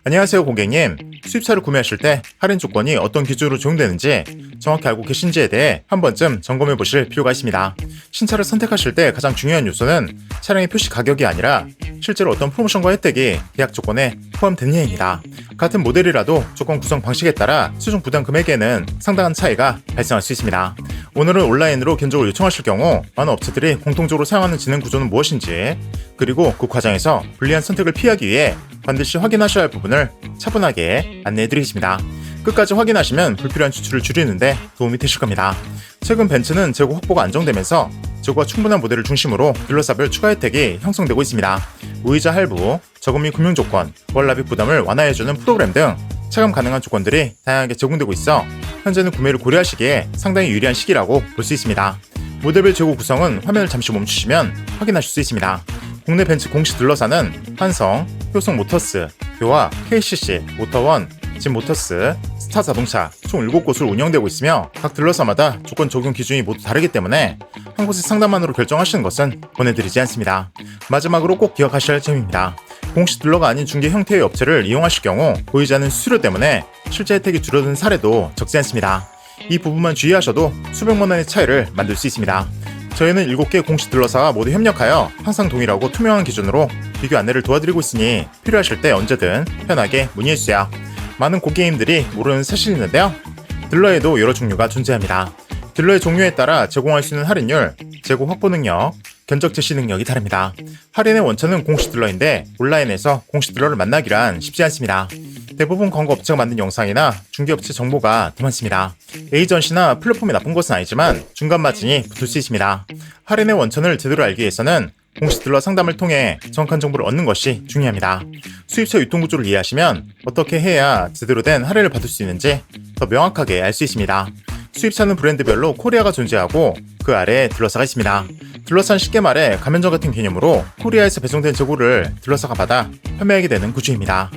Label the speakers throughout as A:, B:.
A: 안녕하세요 고객님. 수입차를 구매하실 때 할인 조건이 어떤 기준으로 적용되는지 정확히 알고 계신지에 대해 한 번쯤 점검해 보실 필요가 있습니다. 신차를 선택하실 때 가장 중요한 요소는 차량의 표시 가격이 아니라 실제로 어떤 프로모션과 혜택이 계약 조건에 포함되느냐입니다. 같은 모델이라도 조건 구성 방식에 따라 최종 부담 금액에는 상당한 차이가 발생할 수 있습니다. 오늘은 온라인으로 견적을 요청하실 경우 많은 업체들이 공통적으로 사용하는 진행 구조는 무엇인지, 그리고 그 과정에서 불리한 선택을 피하기 위해 반드시 확인하셔야 할 부분을 차분하게 안내해드리겠습니다. 끝까지 확인하시면 불필요한 지출을 줄이는데 도움이 되실 겁니다. 최근 벤츠는 재고 확보가 안정되면서 재고가 충분한 모델을 중심으로 딜러사별 추가 혜택이 형성되고 있습니다. 무이자 할부, 저금 및 금융 조건, 월납입 부담을 완화해주는 프로그램 등 차감 가능한 조건들이 다양하게 제공되고 있어 현재는 구매를 고려하시기에 상당히 유리한 시기라고 볼 수 있습니다. 모델별 재고 구성은 화면을 잠시 멈추시면 확인하실 수 있습니다. 국내 벤츠 공식 딜러사는 환성, 효성 모터스, 교화, KCC, 모터원, 진모터스, 스타 자동차 총 7곳으로 운영되고 있으며 각 딜러사마다 조건 적용 기준이 모두 다르기 때문에 한 곳의 상담만으로 결정하시는 것은 권해드리지 않습니다. 마지막으로 꼭 기억하셔야 할 점입니다. 공식 딜러가 아닌 중개 형태의 업체를 이용하실 경우 보이지 않는 수수료 때문에 실제 혜택이 줄어든 사례도 적지 않습니다. 이 부분만 주의하셔도 수백만 원의 차이를 만들 수 있습니다. 저희는 7개 공식 딜러사와 모두 협력하여 항상 동일하고 투명한 기준으로 비교 안내를 도와드리고 있으니 필요하실 때 언제든 편하게 문의해주세요. 많은 고객님들이 모르는 사실이 있는데요. 딜러에도 여러 종류가 존재합니다. 딜러의 종류에 따라 제공할 수 있는 할인율, 재고 확보 능력, 견적 제시 능력이 다릅니다. 할인의 원천은 공식 딜러인데 온라인에서 공식 딜러를 만나기란 쉽지 않습니다. 대부분 광고업체가 만든 영상이나 중개업체 정보가 더 많습니다. 에이전시나 플랫폼이 나쁜 것은 아니지만 중간 마진이 붙을 수 있습니다. 할인의 원천을 제대로 알기 위해서는 공식 딜러 상담을 통해 정확한 정보를 얻는 것이 중요합니다. 수입차 유통구조를 이해하시면 어떻게 해야 제대로 된 할인을 받을 수 있는지 더 명확하게 알 수 있습니다. 수입차는 브랜드별로 코리아가 존재하고 그 아래에 딜러사가 있습니다. 딜러사는 쉽게 말해 가면점 같은 개념으로 코리아에서 배송된 재고를 딜러사가 받아 판매하게 되는 구조입니다.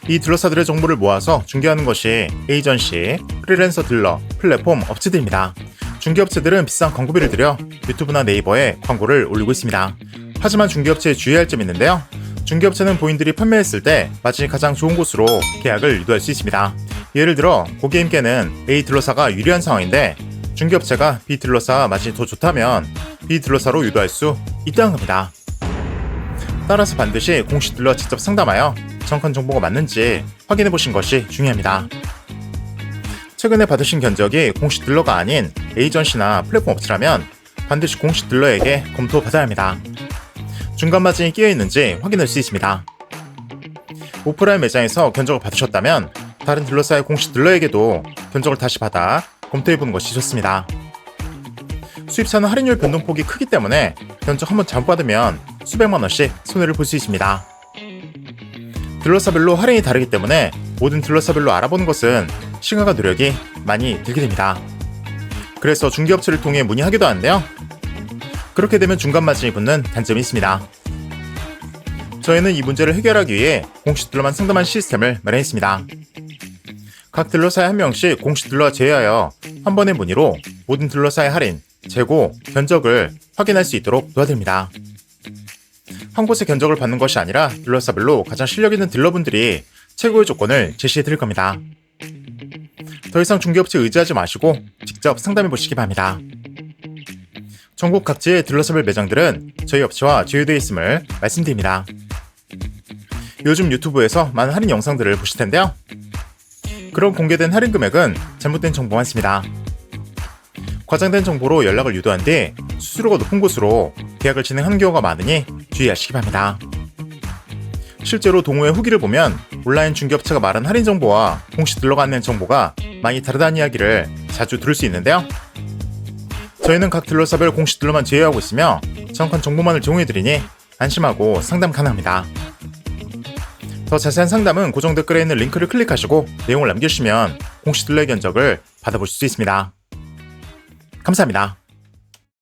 A: 이 딜러사들의 정보를 모아서 중개하는 것이 에이전시, 프리랜서 딜러, 플랫폼 업체들입니다. 중개업체들은 비싼 광고비를 들여 유튜브나 네이버에 광고를 올리고 있습니다. 하지만 중개업체에 주의할 점이 있는데요. 중개업체는 본인들이 판매했을 때 마진이 가장 좋은 곳으로 계약을 유도할 수 있습니다. 예를 들어 고객님께는 A 딜러사가 유리한 상황인데 중개업체가 B 딜러사 마진이 더 좋다면 B 딜러사로 유도할 수 있다는 겁니다. 따라서 반드시 공식 딜러 직접 상담하여 정확한 정보가 맞는지 확인해 보신 것이 중요합니다. 최근에 받으신 견적이 공식 딜러가 아닌 에이전시나 플랫폼 업체라면 반드시 공식 딜러에게 검토받아야 합니다. 중간 마진이 끼어 있는지 확인할 수 있습니다. 오프라인 매장에서 견적을 받으셨다면 다른 딜러사의 공식 딜러에게도 견적을 다시 받아 검토해보는 것이 좋습니다. 수입차는 할인율 변동폭이 크기 때문에 견적 한번 잘못 받으면 수백만 원씩 손해를 볼 수 있습니다. 딜러사별로 할인이 다르기 때문에 모든 딜러사별로 알아보는 것은 시간과 노력이 많이 들게 됩니다. 그래서 중개업체를 통해 문의하기도 하는데요. 그렇게 되면 중간 마진이 붙는 단점이 있습니다. 저희는 이 문제를 해결하기 위해 공식 딜러만 상담한 시스템을 마련했습니다. 각 딜러사에 한 명씩 공식 딜러와 제외하여 한 번의 문의로 모든 딜러사의 할인, 재고, 견적을 확인할 수 있도록 도와드립니다. 한 곳의 견적을 받는 것이 아니라 딜러사별로 가장 실력 있는 딜러분들이 최고의 조건을 제시해 드릴 겁니다. 더 이상 중개업체에 의지하지 마시고 직접 상담해 보시기 바랍니다. 전국 각지의 딜러사별 매장들은 저희 업체와 제휴되어 있음을 말씀드립니다. 요즘 유튜브에서 많은 할인 영상들을 보실 텐데요. 그런 공개된 할인 금액은 잘못된 정보 많습니다. 과장된 정보로 연락을 유도한 뒤 수수료가 높은 곳으로 계약을 진행하는 경우가 많으니 주의하시기 바랍니다. 실제로 동호회 후기를 보면 온라인 중개업체가 말한 할인 정보와 공식 딜러가 안낸 정보가 많이 다르다는 이야기를 자주 들을 수 있는데요. 저희는 각 딜러사별 공식 딜러만 제휴하고 있으며 정확한 정보만을 제공해드리니 안심하고 상담 가능합니다. 더 자세한 상담은 고정 댓글에 있는 링크를 클릭하시고 내용을 남겨주시면 공식 딜러의 견적을 받아보실 수 있습니다. 감사합니다.